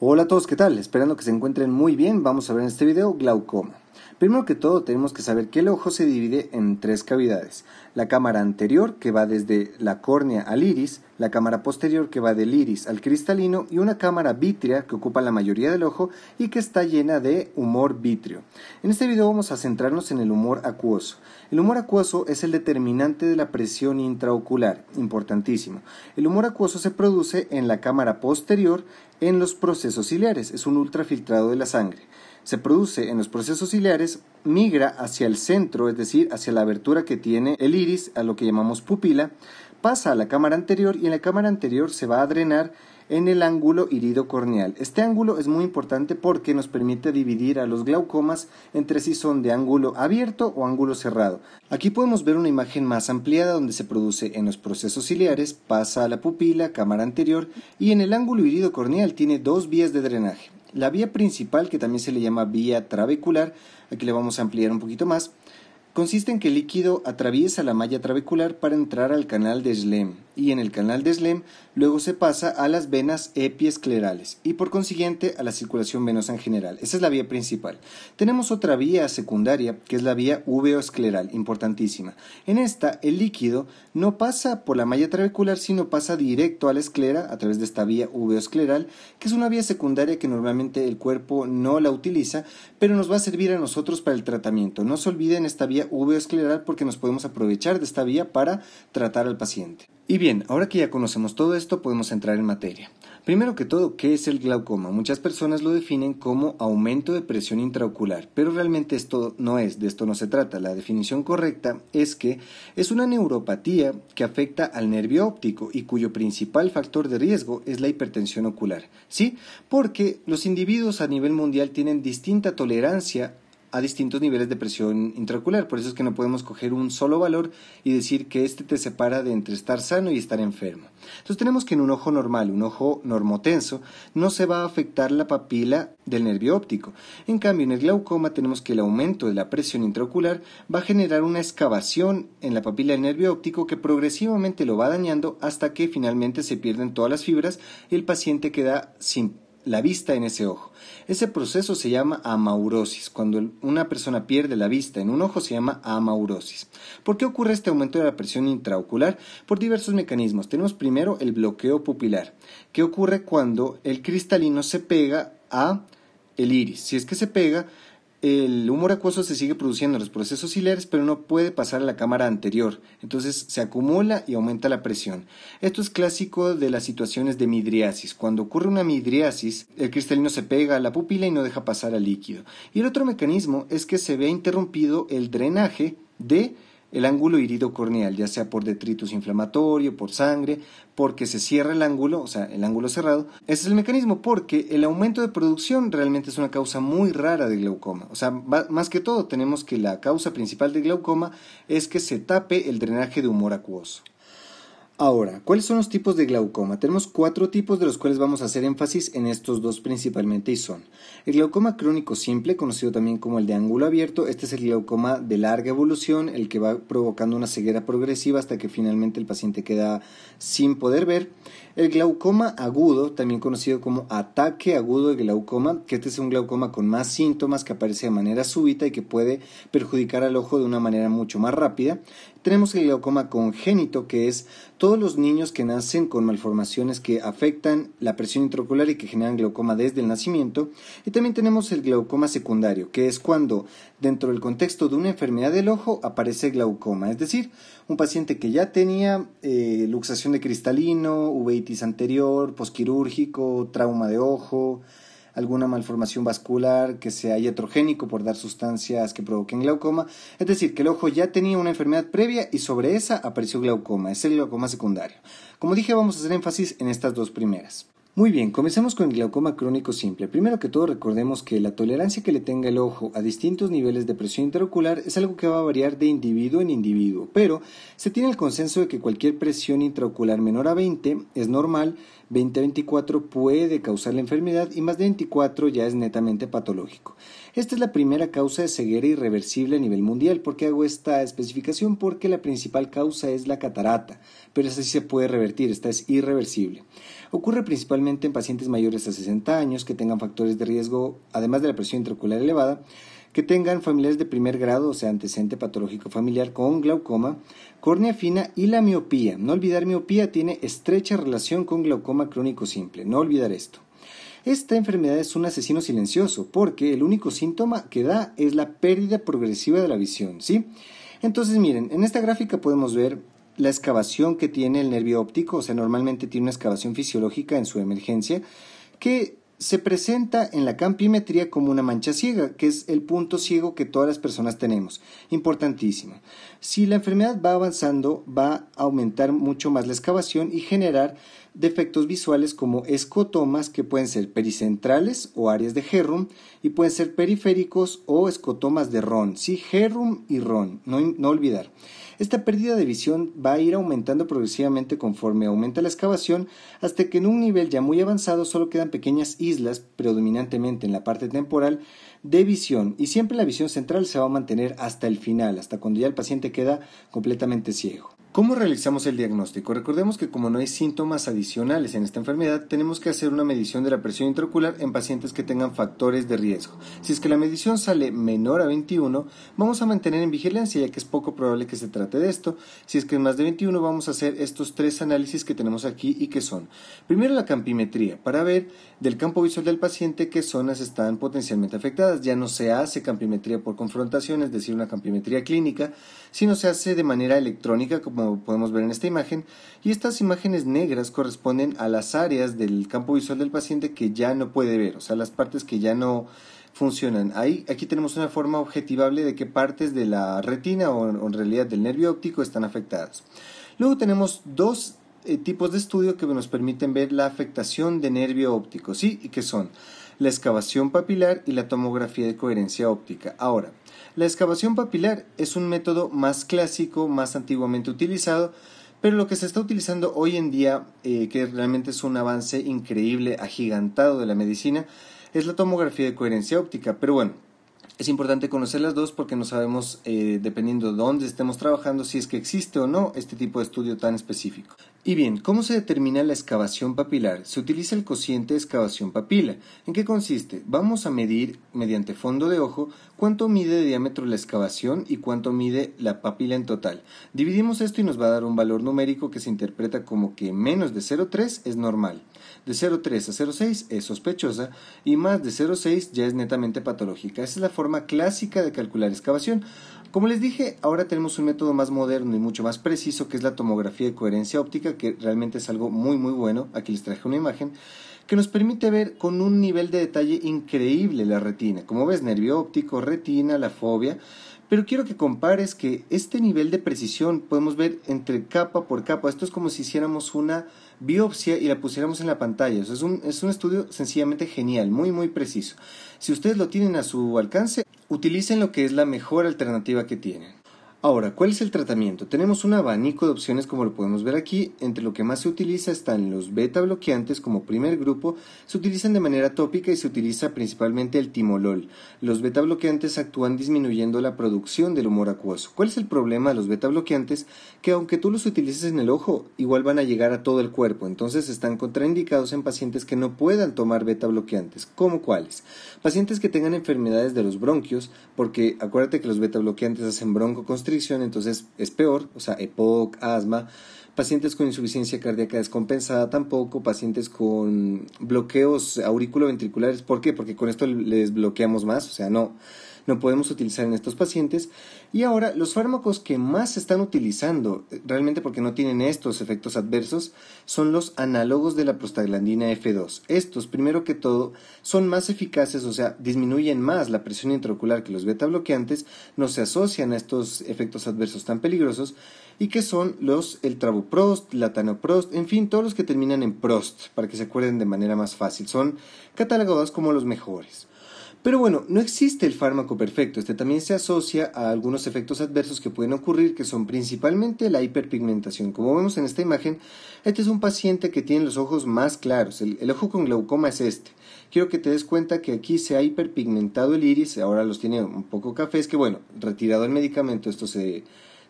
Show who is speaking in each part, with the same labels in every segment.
Speaker 1: Hola a todos, ¿qué tal? Esperando que se encuentren muy bien, vamos a ver en este video glaucoma. Primero que todo tenemos que saber que el ojo se divide en tres cavidades. La cámara anterior, que va desde la córnea al iris, la cámara posterior, que va del iris al cristalino, y una cámara vítrea que ocupa la mayoría del ojo y que está llena de humor vítreo. En este video vamos a centrarnos en el humor acuoso. El humor acuoso es el determinante de la presión intraocular, importantísimo. El humor acuoso se produce en la cámara posterior en los procesos ciliares, es un ultrafiltrado de la sangre. Se produce en los procesos ciliares, migra hacia el centro, es decir, hacia la abertura que tiene el iris, a lo que llamamos pupila, pasa a la cámara anterior y en la cámara anterior se va a drenar en el ángulo iridocorneal. Este ángulo es muy importante porque nos permite dividir a los glaucomas entre si son de ángulo abierto o ángulo cerrado. Aquí podemos ver una imagen más ampliada donde se produce en los procesos ciliares, pasa a la pupila, cámara anterior, y en el ángulo iridocorneal tiene dos vías de drenaje. La vía principal, que también se le llama vía trabecular, aquí le vamos a ampliar un poquito más, consiste en que el líquido atraviesa la malla trabecular para entrar al canal de Schlemm, y en el canal de Schlemm luego se pasa a las venas epiesclerales y por consiguiente a la circulación venosa en general. Esa es la vía principal. Tenemos otra vía secundaria que es la vía uveoescleral, importantísima. En esta el líquido no pasa por la malla trabecular sino pasa directo a la esclera a través de esta vía uveoescleral, que es una vía secundaria que normalmente el cuerpo no la utiliza, pero nos va a servir a nosotros para el tratamiento. No se olviden esta vía uveoescleral porque nos podemos aprovechar de esta vía para tratar al paciente. Y bien, ahora que ya conocemos todo esto, podemos entrar en materia. Primero que todo, ¿qué es el glaucoma? Muchas personas lo definen como aumento de presión intraocular, pero realmente esto no es, de esto no se trata. La definición correcta es que es una neuropatía que afecta al nervio óptico y cuyo principal factor de riesgo es la hipertensión ocular. ¿Sí? Porque los individuos a nivel mundial tienen distinta tolerancia a distintos niveles de presión intraocular. Por eso es que no podemos coger un solo valor y decir que este te separa de entre estar sano y estar enfermo. Entonces tenemos que en un ojo normal, un ojo normotenso, no se va a afectar la papila del nervio óptico. En cambio, en el glaucoma tenemos que el aumento de la presión intraocular va a generar una excavación en la papila del nervio óptico que progresivamente lo va dañando hasta que finalmente se pierden todas las fibras y el paciente queda sin la vista en ese ojo. Ese proceso se llama amaurosis. Cuando una persona pierde la vista en un ojo se llama amaurosis. ¿Por qué ocurre este aumento de la presión intraocular? Por diversos mecanismos. Tenemos primero el bloqueo pupilar, que ocurre cuando el cristalino se pega a el iris. Si es que se pega, el humor acuoso se sigue produciendo en los procesos ciliares, pero no puede pasar a la cámara anterior. Entonces se acumula y aumenta la presión. Esto es clásico de las situaciones de midriasis. Cuando ocurre una midriasis, el cristalino se pega a la pupila y no deja pasar al líquido. Y el otro mecanismo es que se ve interrumpido el drenaje de el ángulo iridocorneal, ya sea por detritus inflamatorio, por sangre, porque se cierra el ángulo, o sea, el ángulo cerrado. Ese es el mecanismo, porque el aumento de producción realmente es una causa muy rara de glaucoma. O sea, más que todo tenemos que la causa principal de glaucoma es que se tape el drenaje de humor acuoso. Ahora, ¿cuáles son los tipos de glaucoma? Tenemos 4 tipos de los cuales vamos a hacer énfasis en estos dos principalmente y son el glaucoma crónico simple, conocido también como el de ángulo abierto. Este es el glaucoma de larga evolución, el que va provocando una ceguera progresiva hasta que finalmente el paciente queda sin poder ver. El glaucoma agudo, también conocido como ataque agudo de glaucoma, que este es un glaucoma con más síntomas que aparece de manera súbita y que puede perjudicar al ojo de una manera mucho más rápida. Tenemos el glaucoma congénito, que es todos los niños que nacen con malformaciones que afectan la presión intraocular y que generan glaucoma desde el nacimiento. Y también tenemos el glaucoma secundario, que es cuando dentro del contexto de una enfermedad del ojo aparece glaucoma, es decir, un paciente que ya tenía luxación de cristalino, uveitis anterior, posquirúrgico, trauma de ojo, alguna malformación vascular que sea iatrogénico por dar sustancias que provoquen glaucoma, es decir, que el ojo ya tenía una enfermedad previa y sobre esa apareció glaucoma, es el glaucoma secundario. Como dije, vamos a hacer énfasis en estas dos primeras. Muy bien, comencemos con el glaucoma crónico simple. Primero que todo, recordemos que la tolerancia que le tenga el ojo a distintos niveles de presión intraocular es algo que va a variar de individuo en individuo, pero se tiene el consenso de que cualquier presión intraocular menor a 20 es normal, 20 a 24 puede causar la enfermedad y más de 24 ya es netamente patológico. Esta es la primera causa de ceguera irreversible a nivel mundial. ¿Por qué hago esta especificación? Porque la principal causa es la catarata, pero esa sí se puede revertir, esta es irreversible. Ocurre principalmente en pacientes mayores a 60 años que tengan factores de riesgo, además de la presión intraocular elevada, que tengan familiares de primer grado, o sea, antecedente patológico familiar con glaucoma, córnea fina y la miopía. No olvidar, miopía tiene estrecha relación con glaucoma crónico simple, no olvidar esto. Esta enfermedad es un asesino silencioso porque el único síntoma que da es la pérdida progresiva de la visión, ¿sí? Entonces, miren, en esta gráfica podemos ver la excavación que tiene el nervio óptico, o sea, normalmente tiene una excavación fisiológica en su emergencia, que se presenta en la campimetría como una mancha ciega, que es el punto ciego que todas las personas tenemos. Importantísimo. Si la enfermedad va avanzando, va a aumentar mucho más la excavación y generar defectos visuales como escotomas que pueden ser pericentrales o áreas de Herrum y pueden ser periféricos o escotomas de Ron. Sí, Herrum y Ron, no olvidar. Esta pérdida de visión va a ir aumentando progresivamente conforme aumenta la excavación hasta que en un nivel ya muy avanzado solo quedan pequeñas islas, predominantemente en la parte temporal, de visión y siempre la visión central se va a mantener hasta el final, hasta cuando ya el paciente queda completamente ciego. ¿Cómo realizamos el diagnóstico? Recordemos que como no hay síntomas adicionales en esta enfermedad, tenemos que hacer una medición de la presión intraocular en pacientes que tengan factores de riesgo. Si es que la medición sale menor a 21, vamos a mantener en vigilancia, ya que es poco probable que se trate de esto. Si es que es más de 21, vamos a hacer estos 3 análisis que tenemos aquí y que son: primero, la campimetría, para ver del campo visual del paciente qué zonas están potencialmente afectadas. Ya no se hace campimetría por confrontación, es decir, una campimetría clínica, sino se hace de manera electrónica, como podemos ver en esta imagen, y estas imágenes negras corresponden a las áreas del campo visual del paciente que ya no puede ver, o sea, las partes que ya no funcionan. Aquí tenemos una forma objetivable de qué partes de la retina o en realidad del nervio óptico están afectadas. Luego tenemos dos tipos de estudio que nos permiten ver la afectación de nervio óptico, ¿sí? Y que son la excavación papilar y la tomografía de coherencia óptica. Ahora, la excavación papilar es un método más clásico, más antiguamente utilizado, pero lo que se está utilizando hoy en día, que realmente es un avance increíble, agigantado de la medicina, es la tomografía de coherencia óptica. Pero bueno, es importante conocer las dos porque no sabemos, dependiendo de dónde estemos trabajando, si es que existe o no este tipo de estudio tan específico. Y bien, ¿cómo se determina la excavación papilar? Se utiliza el cociente de excavación papila. ¿En qué consiste? Vamos a medir mediante fondo de ojo cuánto mide de diámetro la excavación y cuánto mide la papila en total. Dividimos esto y nos va a dar un valor numérico que se interpreta como que menos de 0,3 es normal, de 0,3 a 0,6 es sospechosa y más de 0,6 ya es netamente patológica. Esa es la forma clásica de calcular excavación. Como les dije, ahora tenemos un método más moderno y mucho más preciso, que es la tomografía de coherencia óptica, que realmente es algo muy bueno. Aquí les traje una imagen que nos permite ver con un nivel de detalle increíble la retina. Como ves, nervio óptico, retina, la fovea. Pero quiero que compares que este nivel de precisión podemos ver entre capa por capa. Esto es como si hiciéramos una biopsia y la pusiéramos en la pantalla. O sea, es un estudio sencillamente genial, muy preciso. Si ustedes lo tienen a su alcance, utilicen lo que es la mejor alternativa que tienen. Ahora, ¿cuál es el tratamiento? Tenemos un abanico de opciones como lo podemos ver aquí. Entre lo que más se utiliza están los beta bloqueantes como primer grupo. Se utilizan de manera tópica y se utiliza principalmente el timolol. Los beta bloqueantes actúan disminuyendo la producción del humor acuoso. ¿Cuál es el problema de los beta bloqueantes? Que aunque tú los utilices en el ojo, igual van a llegar a todo el cuerpo. Entonces están contraindicados en pacientes que no puedan tomar beta bloqueantes. ¿Cómo cuáles? Pacientes que tengan enfermedades de los bronquios, porque acuérdate que los beta bloqueantes hacen broncoconstricción, entonces es peor, o sea, EPOC, asma, pacientes con insuficiencia cardíaca descompensada tampoco, pacientes con bloqueos auriculoventriculares. ¿Por qué? Porque con esto les bloqueamos más, o sea, no podemos utilizar en estos pacientes. Y ahora, los fármacos que más se están utilizando, realmente porque no tienen estos efectos adversos, son los análogos de la prostaglandina F2. Estos, primero que todo, son más eficaces, o sea, disminuyen más la presión intraocular que los beta bloqueantes, no se asocian a estos efectos adversos tan peligrosos, y que son el travoprost, latanoprost, en fin, todos los que terminan en prost, para que se acuerden de manera más fácil, son catalogados como los mejores. Pero bueno, no existe el fármaco perfecto. Este también se asocia a algunos efectos adversos que pueden ocurrir, que son principalmente la hiperpigmentación. Como vemos en esta imagen, este es un paciente que tiene los ojos más claros. El ojo con glaucoma es este. Quiero que te des cuenta que aquí se ha hiperpigmentado el iris, ahora los tiene un poco cafés, que bueno, retirado el medicamento esto se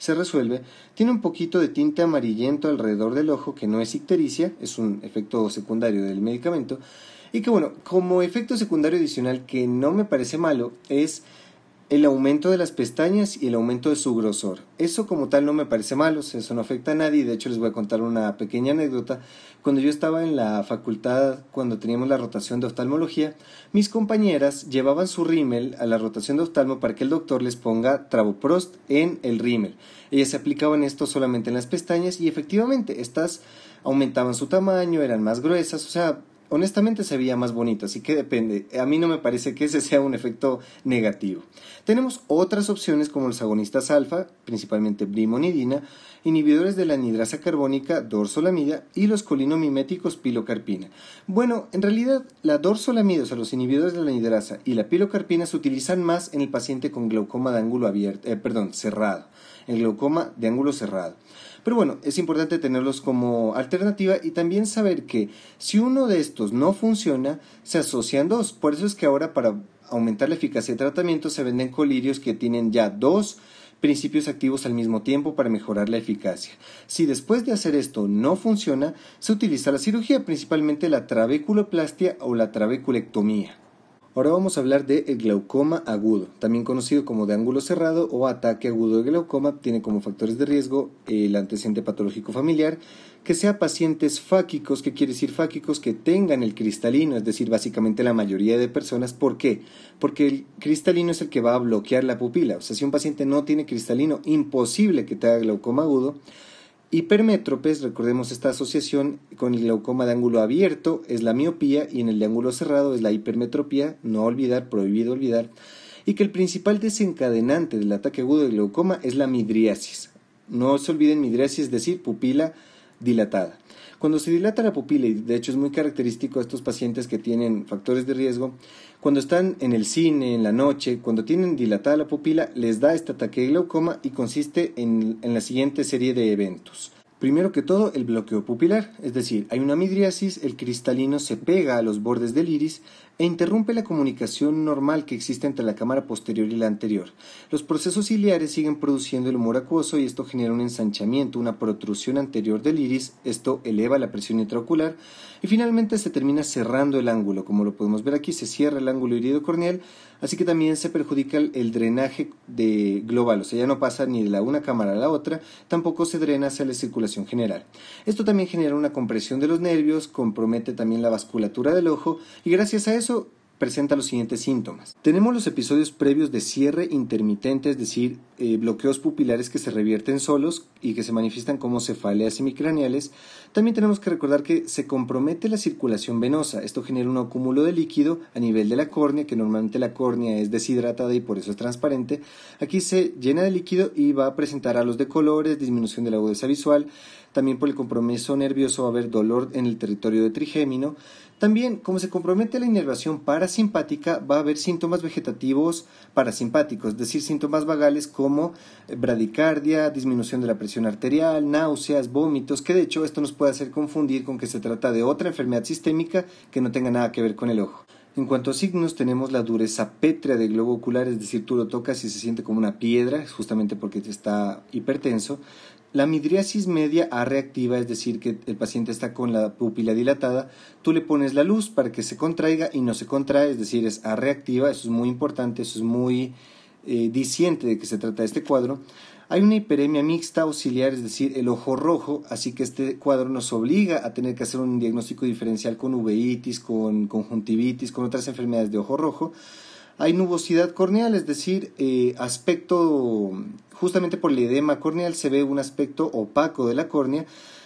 Speaker 1: resuelve. Tiene un poquito de tinte amarillento alrededor del ojo, que no es ictericia, es un efecto secundario del medicamento. Y que bueno, como efecto secundario adicional que no me parece malo es el aumento de las pestañas y el aumento de su grosor. Eso como tal no me parece malo, eso no afecta a nadie. De hecho les voy a contar una pequeña anécdota. Cuando yo estaba en la facultad, cuando teníamos la rotación de oftalmología, mis compañeras llevaban su rímel a la rotación de oftalmo para que el doctor les ponga travoprost en el rímel. Ellas se aplicaban esto solamente en las pestañas y efectivamente estas aumentaban su tamaño, eran más gruesas, o sea, honestamente se veía más bonito, así que depende. A mí no me parece que ese sea un efecto negativo. Tenemos otras opciones como los agonistas alfa, principalmente brimonidina, inhibidores de la anhidrasa carbónica, dorzolamida, y los colinomiméticos pilocarpina. Bueno, en realidad la dorzolamida, o sea, los inhibidores de la anhidrasa y la pilocarpina se utilizan más en el paciente con glaucoma de ángulo cerrado, el glaucoma de ángulo cerrado. Pero bueno, es importante tenerlos como alternativa y también saber que si uno de estos no funciona, se asocian dos. Por eso es que ahora para aumentar la eficacia de tratamiento se venden colirios que tienen ya dos principios activos al mismo tiempo para mejorar la eficacia. Si después de hacer esto no funciona, se utiliza la cirugía, principalmente la trabeculoplastia o la trabeculectomía. Ahora vamos a hablar del glaucoma agudo, también conocido como de ángulo cerrado o ataque agudo de glaucoma. Tiene como factores de riesgo el antecedente patológico familiar, que sea pacientes fáquicos. ¿Qué quiere decir fáquicos? Que tengan el cristalino, es decir, básicamente la mayoría de personas. ¿Por qué? Porque el cristalino es el que va a bloquear la pupila. O sea, si un paciente no tiene cristalino, imposible que tenga glaucoma agudo. Hipermétropes, recordemos esta asociación con el glaucoma de ángulo abierto es la miopía y en el de ángulo cerrado es la hipermetropía, no olvidar, prohibido olvidar, y que el principal desencadenante del ataque agudo de glaucoma es la midriasis. No se olviden midriasis, es decir, pupila dilatada. Cuando se dilata la pupila, y de hecho es muy característico a estos pacientes que tienen factores de riesgo, cuando están en el cine, en la noche, cuando tienen dilatada la pupila, les da este ataque de glaucoma y consiste en la siguiente serie de eventos. Primero que todo, el bloqueo pupilar, es decir, hay una midriasis, el cristalino se pega a los bordes del iris e interrumpe la comunicación normal que existe entre la cámara posterior y la anterior. Los procesos ciliares siguen produciendo el humor acuoso y esto genera un ensanchamiento, una protrusión anterior del iris, esto eleva la presión intraocular y finalmente se termina cerrando el ángulo. Como lo podemos ver aquí, se cierra el ángulo iridocorneal, así que también se perjudica el drenaje global, o sea, ya no pasa ni de la una cámara a la otra, tampoco se drena hacia la circulación general. Esto también genera una compresión de los nervios, compromete también la vasculatura del ojo y gracias a eso presenta los siguientes síntomas. Tenemos los episodios previos de cierre intermitente, es decir, bloqueos pupilares que se revierten solos y que se manifiestan como cefaleas semicraneales. También tenemos que recordar que se compromete la circulación venosa. Esto genera un acúmulo de líquido a nivel de la córnea, que normalmente la córnea es deshidratada y por eso es transparente. Aquí se llena de líquido y va a presentar halos de colores, disminución de la agudeza visual. También por el compromiso nervioso va a haber dolor en el territorio de trigémino. También, como se compromete la inervación parasimpática, va a haber síntomas vegetativos parasimpáticos, es decir, síntomas vagales como bradicardia, disminución de la presión arterial, náuseas, vómitos, que de hecho esto nos puede hacer confundir con que se trata de otra enfermedad sistémica que no tenga nada que ver con el ojo. En cuanto a signos, tenemos la dureza pétrea del globo ocular, es decir, tú lo tocas y se siente como una piedra, justamente porque está hipertenso. La midriasis media A reactiva, es decir, que el paciente está con la pupila dilatada, tú le pones la luz para que se contraiga y no se contrae, es decir, es A reactiva, eso es muy importante, eso es muy diciente de que se trata de este cuadro. Hay una hiperemia mixta auxiliar, es decir, el ojo rojo, así que este cuadro nos obliga a tener que hacer un diagnóstico diferencial con uveitis, con conjuntivitis, con otras enfermedades de ojo rojo. Hay nubosidad corneal, es decir, aspecto, justamente por el edema corneal se ve un aspecto opaco de la córnea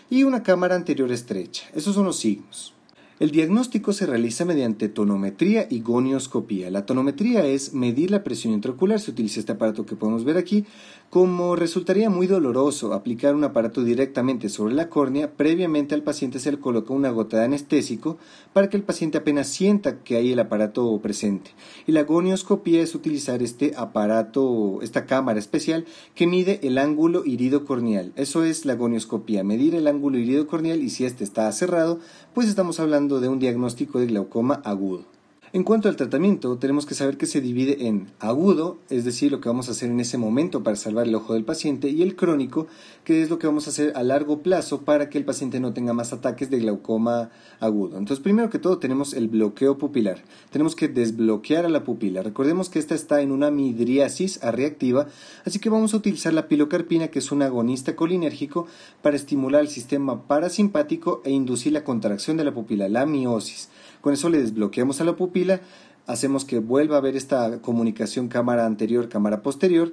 Speaker 1: y una cámara anterior estrecha. Esos son los signos. El diagnóstico se realiza mediante tonometría y gonioscopía. La tonometría es medir la presión intraocular, se utiliza este aparato que podemos ver aquí. Como resultaría muy doloroso aplicar un aparato directamente sobre la córnea, previamente al paciente se le coloca una gota de anestésico para que el paciente apenas sienta que hay el aparato presente. Y la gonioscopía es utilizar este aparato, esta cámara especial que mide el ángulo iridocorneal. Eso es la gonioscopía, medir el ángulo iridocorneal, y si este está cerrado, pues estamos hablando de un diagnóstico de glaucoma agudo. En cuanto al tratamiento, tenemos que saber que se divide en agudo, es decir, lo que vamos a hacer en ese momento para salvar el ojo del paciente, y el crónico, que es lo que vamos a hacer a largo plazo para que el paciente no tenga más ataques de glaucoma agudo. Entonces, primero que todo tenemos el bloqueo pupilar. Tenemos que desbloquear a la pupila. Recordemos que esta está en una midriasis reactiva, así que vamos a utilizar la pilocarpina, que es un agonista colinérgico, para estimular el sistema parasimpático e inducir la contracción de la pupila, la miosis. Con eso le desbloqueamos a la pupila, hacemos que vuelva a haber esta comunicación cámara anterior, cámara posterior.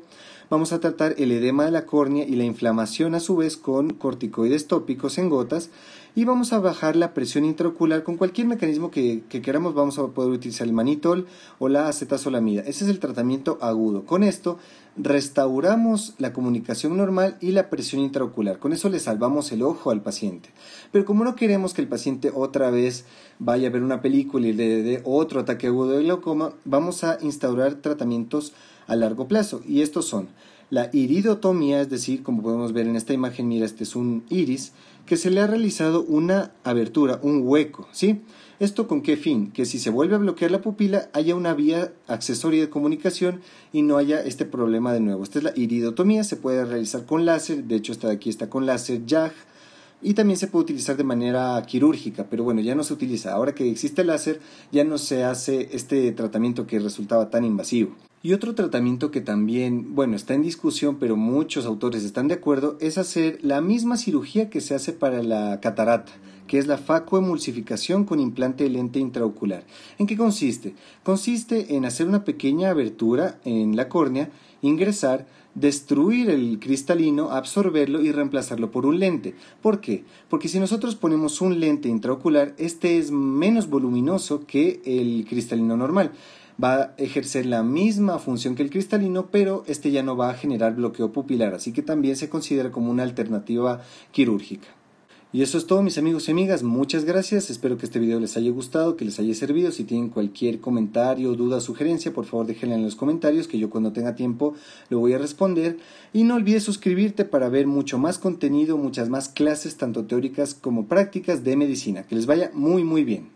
Speaker 1: Vamos a tratar el edema de la córnea y la inflamación a su vez con corticoides tópicos en gotas, y vamos a bajar la presión intraocular con cualquier mecanismo que queramos. Vamos a poder utilizar el manitol o la acetazolamida. Ese es el tratamiento agudo. Con esto restauramos la comunicación normal y la presión intraocular. Con eso le salvamos el ojo al paciente. Pero como no queremos que el paciente otra vez vaya a ver una película y le dé otro ataque agudo de glaucoma, vamos a instaurar tratamientos a largo plazo, y estos son la iridotomía, es decir, como podemos ver en esta imagen, mira, este es un iris que se le ha realizado una abertura, un hueco, ¿sí? ¿Esto con qué fin? Que si se vuelve a bloquear la pupila haya una vía accesoria de comunicación y no haya este problema de nuevo. Esta es la iridotomía, se puede realizar con láser, de hecho esta de aquí está con láser YAG, y también se puede utilizar de manera quirúrgica, pero bueno, ya no se utiliza. Ahora que existe el láser, ya no se hace este tratamiento que resultaba tan invasivo. Y otro tratamiento que también, bueno, está en discusión, pero muchos autores están de acuerdo, es hacer la misma cirugía que se hace para la catarata, que es la facoemulsificación con implante de lente intraocular. ¿En qué consiste? Consiste en hacer una pequeña abertura en la córnea, ingresar, destruir el cristalino, absorberlo y reemplazarlo por un lente. ¿Por qué? Porque si nosotros ponemos un lente intraocular, este es menos voluminoso que el cristalino normal. Va a ejercer la misma función que el cristalino, pero este ya no va a generar bloqueo pupilar, así que también se considera como una alternativa quirúrgica. Y eso es todo, mis amigos y amigas, muchas gracias, espero que este video les haya gustado, que les haya servido. Si tienen cualquier comentario, duda o sugerencia, por favor déjenla en los comentarios, que yo cuando tenga tiempo lo voy a responder. Y no olvides suscribirte para ver mucho más contenido, muchas más clases, tanto teóricas como prácticas de medicina. Que les vaya muy muy bien.